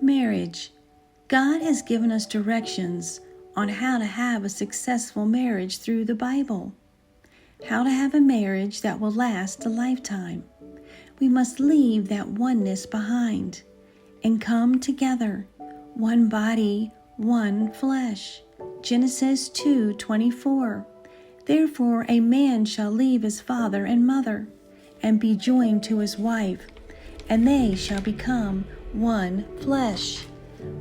Marriage. God has given us directions on how to have a successful marriage through the Bible. How to have a marriage that will last a lifetime. We must leave that oneness behind and come together, one body, one flesh. Genesis 2:24. Therefore a man shall leave his father and mother, and be joined to his wife, and they shall become one flesh.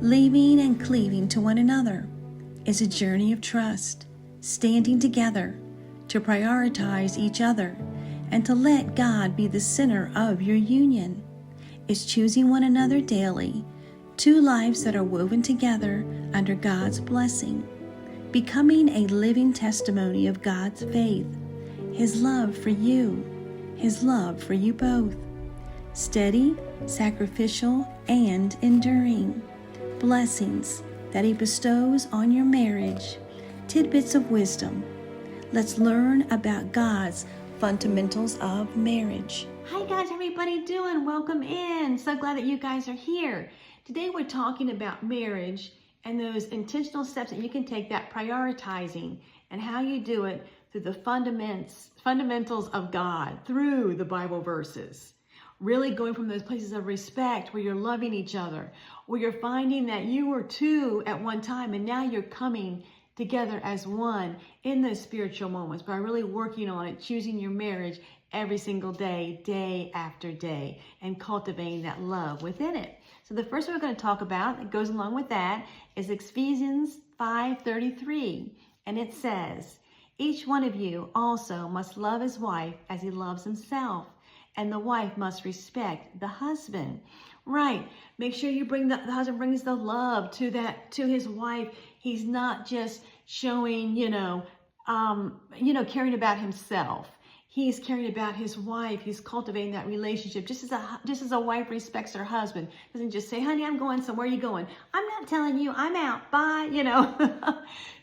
Leaving and cleaving to one another is a journey of trust, standing together to prioritize each other and to let God be the center of your union. Is choosing one another daily, two lives that are woven together under God's blessing, becoming a living testimony of God's faith, His love for you, His love for you both. Steady, sacrificial, and enduring. Blessings that He bestows on your marriage. Tidbits of wisdom. Let's learn about God's fundamentals of marriage. Hi guys, how everybody doing? Welcome in. So glad that you guys are here. Today we're talking about marriage and those intentional steps that you can take, that prioritizing, and how you do it through the fundamentals of God, through the Bible verses. Really going from those places of respect where you're loving each other, where you're finding that you were two at one time and now you're coming together as one in those spiritual moments by really working on it, choosing your marriage every single day, day after day, and cultivating that love within it. So the first one we're going to talk about that goes along with that is Ephesians 5:33, and it says, each one of you also must love his wife as he loves himself, and the wife must respect the husband. Right. Make sure you bring the husband brings the love to his wife. He's not just showing, caring about himself. He's caring about his wife. He's cultivating that relationship. Just as a wife respects her husband. Doesn't just say, honey, I'm going somewhere. Where are you going? I'm not telling you. I'm out. Bye.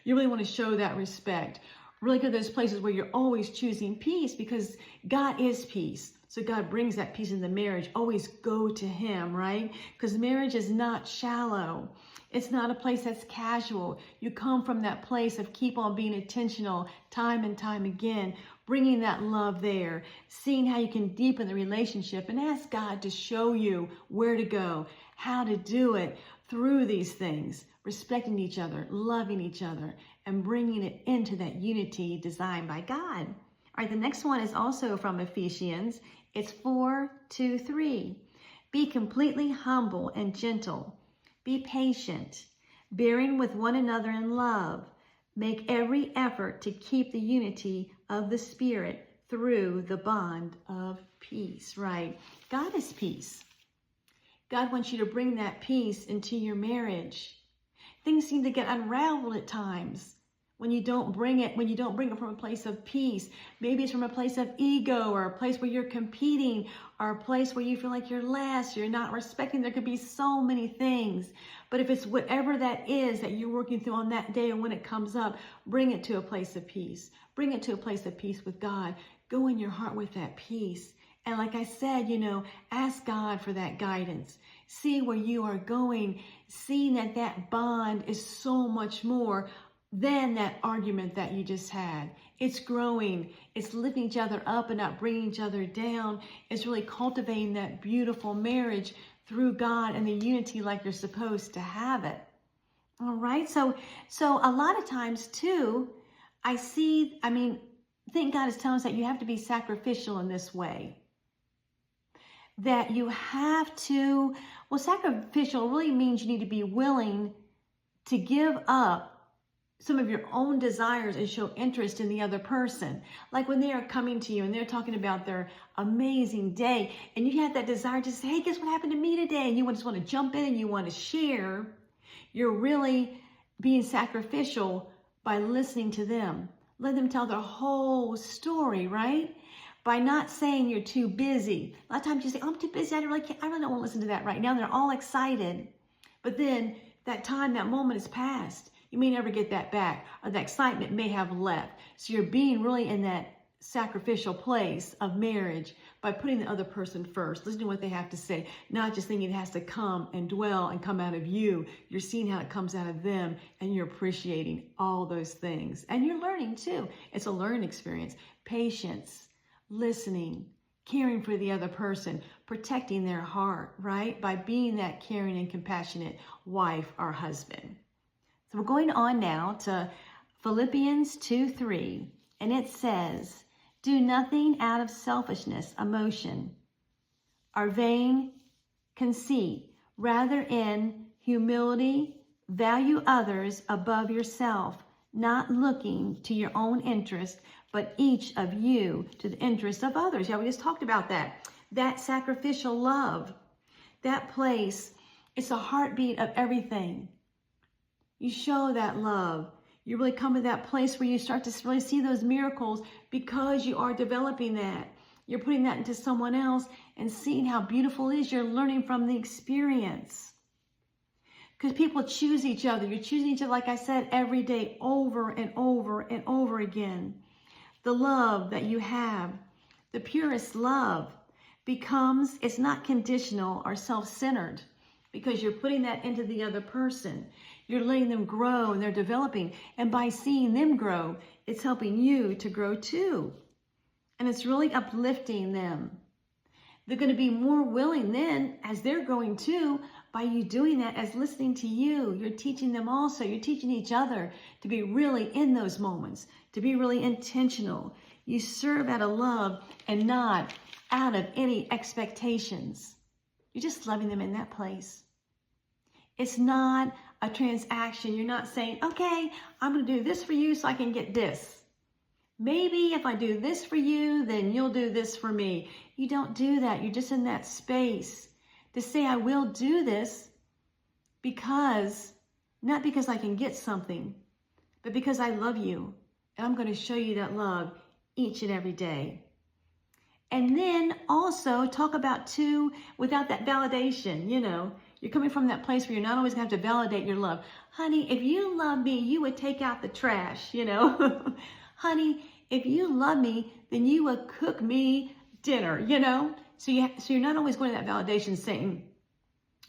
You really want to show that respect. Really go to those places where you're always choosing peace, because God is peace. So God brings that peace in the marriage. Always go to Him, right? Because marriage is not shallow. It's not a place that's casual. You come from that place of keep on being intentional time and time again, bringing that love there, seeing how you can deepen the relationship, and ask God to show you where to go, how to do it through these things, respecting each other, loving each other, and bringing it into that unity designed by God. All right, the next one is also from Ephesians. It's 4:2-3. Be completely humble and gentle. Be patient, bearing with one another in love. Make every effort to keep the unity of the Spirit through the bond of peace, right? God is peace. God wants you to bring that peace into your marriage. Things seem to get unraveled at times when you don't bring it from a place of peace. Maybe it's from a place of ego, or a place where you're competing, or a place where you feel like you're less, you're not respecting. There could be so many things. But if it's whatever that is that you're working through on that day, and when it comes up, bring it to a place of peace. Bring it to a place of peace with God. Go in your heart with that peace. And like I said, ask God for that guidance. See where you are going, seeing that bond is so much more than that argument that you just had. It's growing. It's lifting each other up and not bringing each other down. It's really cultivating that beautiful marriage through God and the unity like you're supposed to have it. All right. So a lot of times too, I think God is telling us that you have to be sacrificial in this way. That you have to, sacrificial really means you need to be willing to give up some of your own desires and show interest in the other person. Like when they are coming to you and they're talking about their amazing day, and you have that desire to say, hey, guess what happened to me today? And you just want to jump in and you want to share. You're really being sacrificial by listening to them. Let them tell their whole story, right? By not saying you're too busy. A lot of times you say, oh, I'm too busy. I really don't want to listen to that right now. And they're all excited. But then that moment is past. You may never get that back, or the excitement may have left. So you're being really in that sacrificial place of marriage by putting the other person first, listening to what they have to say, not just thinking it has to come and dwell and come out of you. You're seeing how it comes out of them, and you're appreciating all those things. And you're learning too. It's a learning experience. Patience, listening, caring for the other person, protecting their heart, right? By being that caring and compassionate wife or husband. So we're going on now to Philippians 2:3, and it says, do nothing out of selfishness, emotion, or vain conceit. Rather, in humility, value others above yourself, not looking to your own interest, but each of you to the interest of others. Yeah, we just talked about that. That sacrificial love, that place, it's a heartbeat of everything. You show that love. You really come to that place where you start to really see those miracles because you are developing that. You're putting that into someone else and seeing how beautiful it is. You're learning from the experience. Because people choose each other. You're choosing each other, like I said, every day, over and over and over again. The love that you have, the purest love, becomes, it's not conditional or self-centered, because you're putting that into the other person. You're letting them grow and they're developing. And by seeing them grow, it's helping you to grow too. And it's really uplifting them. They're going to be more willing then, as they're growing too, by you doing that, as listening to you. You're teaching them also. You're teaching each other to be really in those moments, to be really intentional. You serve out of love and not out of any expectations. You're just loving them in that place. It's not a transaction. You're not saying, okay, I'm going to do this for you so I can get this. Maybe if I do this for you, then you'll do this for me. You don't do that. You're just in that space to say, I will do this because, not because I can get something, but because I love you. And I'm going to show you that love each and every day. And then also talk about too, without that validation, you're coming from that place where you're not always going to have to validate your love. Honey, if you love me, you would take out the trash, Honey, if you love me, then you would cook me dinner, So you're not always going to that validation saying,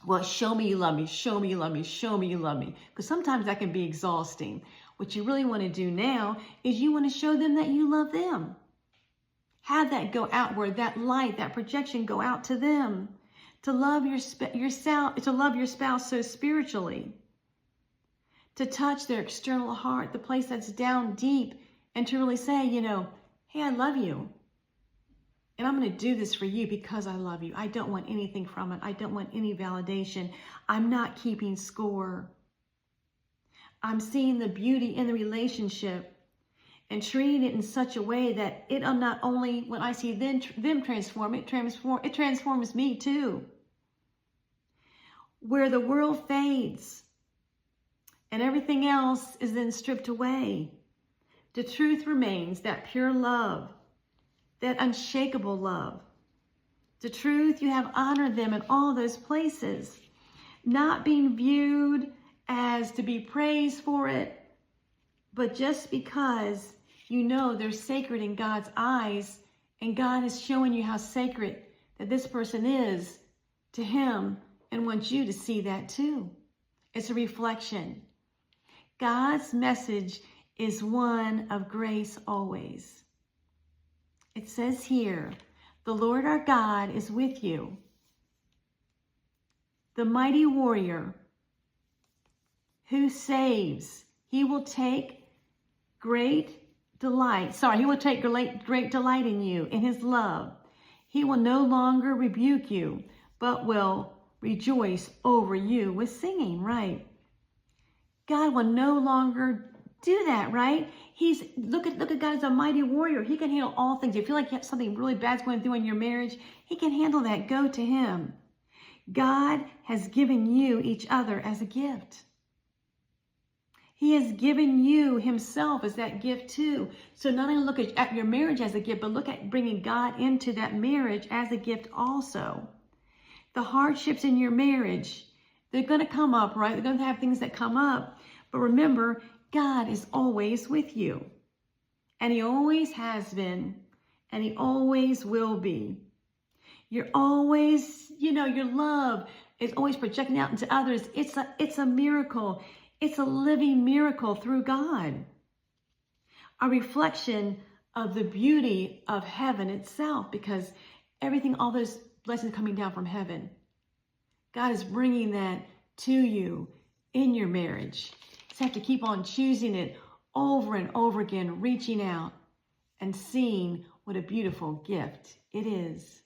well, show me you love me, show me you love me, show me you love me. Because sometimes that can be exhausting. What you really want to do now is you want to show them that you love them. Have that go outward, that light, that projection go out to them. To love yourself, to love your spouse so spiritually. To touch their external heart, the place that's down deep, and to really say, hey, I love you. And I'm going to do this for you because I love you. I don't want anything from it. I don't want any validation. I'm not keeping score. I'm seeing the beauty in the relationship and treating it in such a way that it'll not only, when I see them transform, it transforms me too. Where the world fades and everything else is then stripped away, the truth remains, that pure love, that unshakable love. The truth, you have honored them in all those places, not being viewed as to be praised for it, but just because they're sacred in God's eyes, and God is showing you how sacred that this person is to Him, and wants you to see that too. It's a reflection. God's message is one of grace always. It says here, the Lord our God is with you. The mighty warrior who saves, he will take great delight in you, in His love. He will no longer rebuke you, but will rejoice over you with singing, right? God will no longer do that, right? Look at God as a mighty warrior. He can handle all things. If you feel like you have something really bad's going through in your marriage, He can handle that. Go to Him. God has given you each other as a gift. He has given you Himself as that gift too. So not only look at your marriage as a gift, but look at bringing God into that marriage as a gift also. The hardships in your marriage, they're going to come up, right? They're going to have things that come up. But remember, God is always with you. And He always has been. and he always will be. You're always, your love is always projecting out into others. It's a miracle. It's a living miracle through God. A reflection of the beauty of heaven itself, because everything, all those blessings coming down from heaven, God is bringing that to you in your marriage. You just have to keep on choosing it over and over again, reaching out and seeing what a beautiful gift it is.